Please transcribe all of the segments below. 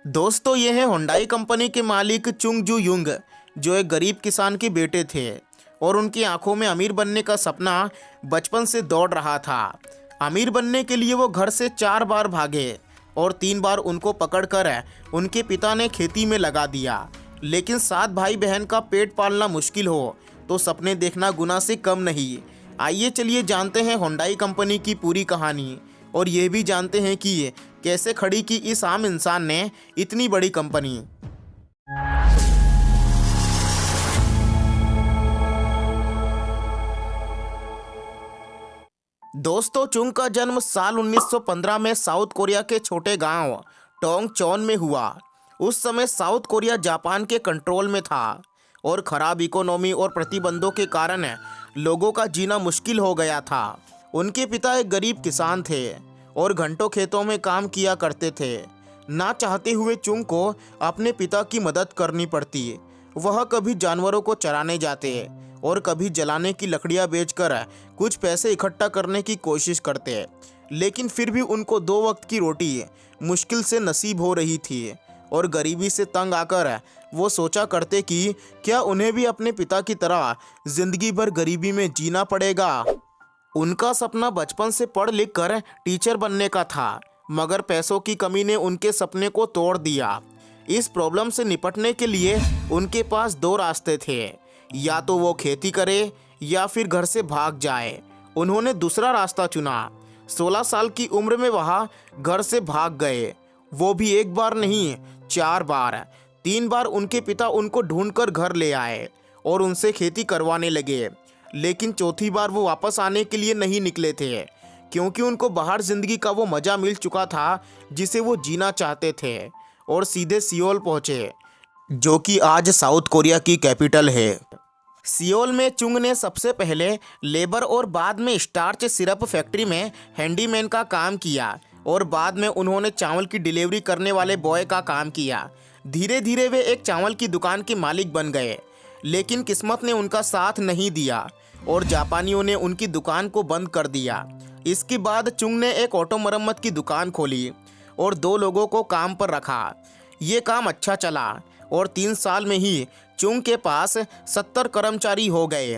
दोस्तों ये है हुंडई कंपनी के मालिक चुंग जू युंग, जो एक गरीब किसान के बेटे थे और उनकी आंखों में अमीर बनने का सपना बचपन से दौड़ रहा था। अमीर बनने के लिए वो घर से 4 बार भागे और 3 बार उनको पकड़कर उनके पिता ने खेती में लगा दिया। लेकिन 7 भाई बहन का पेट पालना मुश्किल हो तो सपने देखना गुनाह से कम नहीं। आइए चलिए जानते हैं हुंडई कंपनी की पूरी कहानी और ये भी जानते हैं कि कैसे खड़ी की इस आम इंसान ने इतनी बड़ी कंपनी। दोस्तों चुंग का जन्म साल 1915 में साउथ कोरिया के छोटे गांव टोंगचौन में हुआ। उस समय साउथ कोरिया जापान के कंट्रोल में था और खराब इकोनॉमी और प्रतिबंधों के कारण लोगों का जीना मुश्किल हो गया था। उनके पिता एक गरीब किसान थे और घंटों खेतों में काम किया करते थे। ना चाहते हुए चुंग को अपने पिता की मदद करनी पड़ती। वह कभी जानवरों को चराने जाते और कभी जलाने की लकड़ियां बेचकर कुछ पैसे इकट्ठा करने की कोशिश करते। लेकिन फिर भी उनको 2 वक्त की रोटी मुश्किल से नसीब हो रही थी और गरीबी से तंग आकर वो सोचा करते कि क्या उन्हें भी अपने पिता की तरह जिंदगी भर गरीबी में जीना पड़ेगा। उनका सपना बचपन से पढ़ लिख कर टीचर बनने का था, मगर पैसों की कमी ने उनके सपने को तोड़ दिया। इस प्रॉब्लम से निपटने के लिए उनके पास 2 रास्ते थे, या तो वो खेती करे या फिर घर से भाग जाए। उन्होंने दूसरा रास्ता चुना। 16 साल की उम्र में वह घर से भाग गए, वो भी 1 बार नहीं 4 बार। 3 बार उनके पिता उनको ढूंढकर घर ले आए और उनसे खेती करवाने लगे। लेकिन चौथी बार वो वापस आने के लिए नहीं निकले थे, क्योंकि उनको बाहर जिंदगी का वो मज़ा मिल चुका था जिसे वो जीना चाहते थे, और सीधे सियोल पहुँचे, जो कि आज साउथ कोरिया की कैपिटल है। सियोल में चुंग ने सबसे पहले लेबर और बाद में स्टार्च सिरप फैक्ट्री में हैंडीमैन का काम किया और बाद में उन्होंने चावल की डिलीवरी करने वाले बॉय का काम किया। धीरे धीरे वे एक चावल की दुकान के मालिक बन गए, लेकिन किस्मत ने उनका साथ नहीं दिया और जापानियों ने उनकी दुकान को बंद कर दिया। इसके बाद चुंग ने एक ऑटो मरम्मत की दुकान खोली और 2 लोगों को काम पर रखा। ये काम अच्छा चला और 3 साल में ही चुंग के पास 70 कर्मचारी हो गए।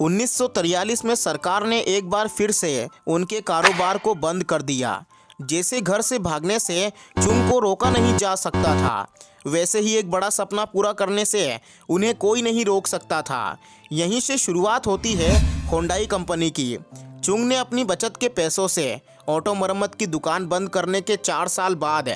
1943 में सरकार ने एक बार फिर से उनके कारोबार को बंद कर दिया। जैसे घर से भागने से चुंग को रोका नहीं जा सकता था, वैसे ही एक बड़ा सपना पूरा करने से उन्हें कोई नहीं रोक सकता था। यहीं से शुरुआत होती है हुंडई कंपनी की। चुंग ने अपनी बचत के पैसों से ऑटो मरम्मत की दुकान बंद करने के 4 साल बाद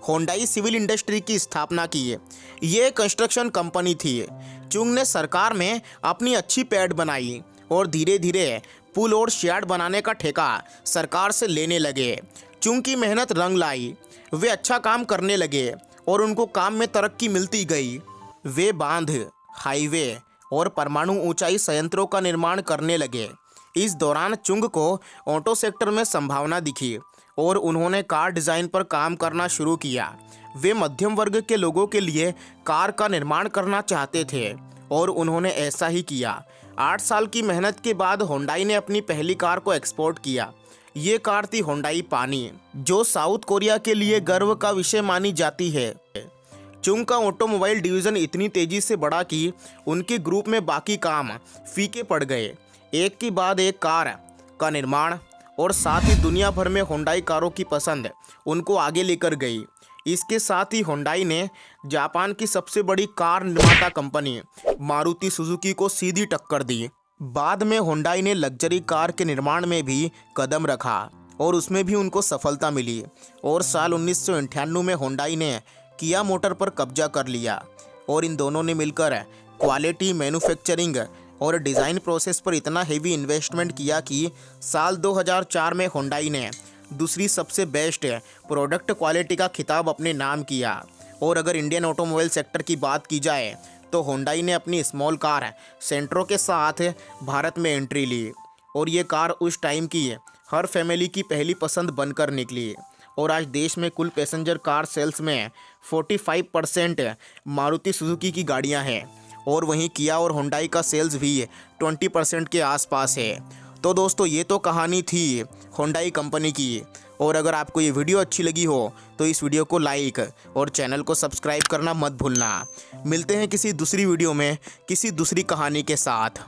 हुंडई सिविल इंडस्ट्री की स्थापना की। ये कंस्ट्रक्शन कंपनी थी। चुंग ने सरकार में अपनी अच्छी पैठ बनाई और धीरे धीरे पुल और शेड बनाने का ठेका सरकार से लेने लगे। चुंग की मेहनत रंग लाई। वे अच्छा काम करने लगे और उनको काम में तरक्की मिलती गई। वे बांध, हाईवे और परमाणु ऊंचाई संयंत्रों का निर्माण करने लगे। इस दौरान चुंग को ऑटो सेक्टर में संभावना दिखी और उन्होंने कार डिज़ाइन पर काम करना शुरू किया। वे मध्यम वर्ग के लोगों के लिए कार का निर्माण करना चाहते थे और उन्होंने ऐसा ही किया। 8 साल की मेहनत के बाद हुंडई ने अपनी पहली कार को एक्सपोर्ट किया। ये कार थी हुंडई पानी, जो साउथ कोरिया के लिए गर्व का विषय मानी जाती है। चुंग का ऑटोमोबाइल डिवीज़न इतनी तेज़ी से बढ़ा कि उनके ग्रुप में बाकी काम फीके पड़ गए। एक के बाद एक कार का निर्माण और साथ ही दुनिया भर में हुंडई कारों की पसंद उनको आगे लेकर गई। इसके साथ ही हुंडई ने जापान की सबसे बड़ी कार निर्माता कंपनी मारुति सुजुकी को सीधी टक्कर दी। बाद में हुंडई ने लग्जरी कार के निर्माण में भी कदम रखा और उसमें भी उनको सफलता मिली और साल 1998 में हुंडई ने किया मोटर पर कब्जा कर लिया और इन दोनों ने मिलकर क्वालिटी, मैन्युफैक्चरिंग और डिज़ाइन प्रोसेस पर इतना हेवी इन्वेस्टमेंट किया कि साल 2004 में हुंडई ने दूसरी सबसे बेस्ट प्रोडक्ट क्वालिटी का खिताब अपने नाम किया। और अगर इंडियन ऑटोमोबाइल सेक्टर की बात की जाए तो हुंडई ने अपनी स्मॉल कार सेंट्रो के साथ भारत में एंट्री ली और ये कार उस टाइम की हर फैमिली की पहली पसंद बनकर निकली। और आज देश में कुल पैसेंजर कार सेल्स में 45% मारुति सुजुकी की गाड़ियां हैं और वहीं किया और हुंडई का सेल्स भी 20% के आसपास है। तो दोस्तों ये तो कहानी थी हुंडई कंपनी की और अगर आपको ये वीडियो अच्छी लगी हो तो इस वीडियो को लाइक और चैनल को सब्सक्राइब करना मत भूलना। मिलते हैं किसी दूसरी वीडियो में किसी दूसरी कहानी के साथ।